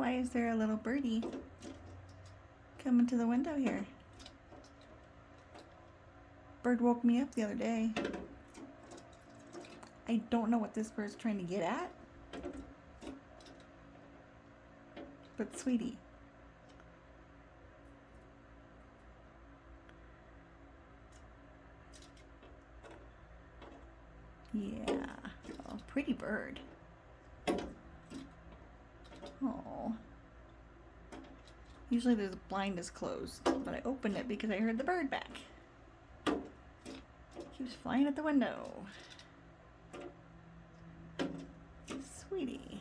Why is there a little birdie coming to the window here? Bird woke me up the other day. I don't know what this bird's trying to get at. But sweetie. Yeah. Oh, pretty bird. Oh. Usually the blind is closed, but I opened it because I heard the bird back. He was flying at the window. Sweetie.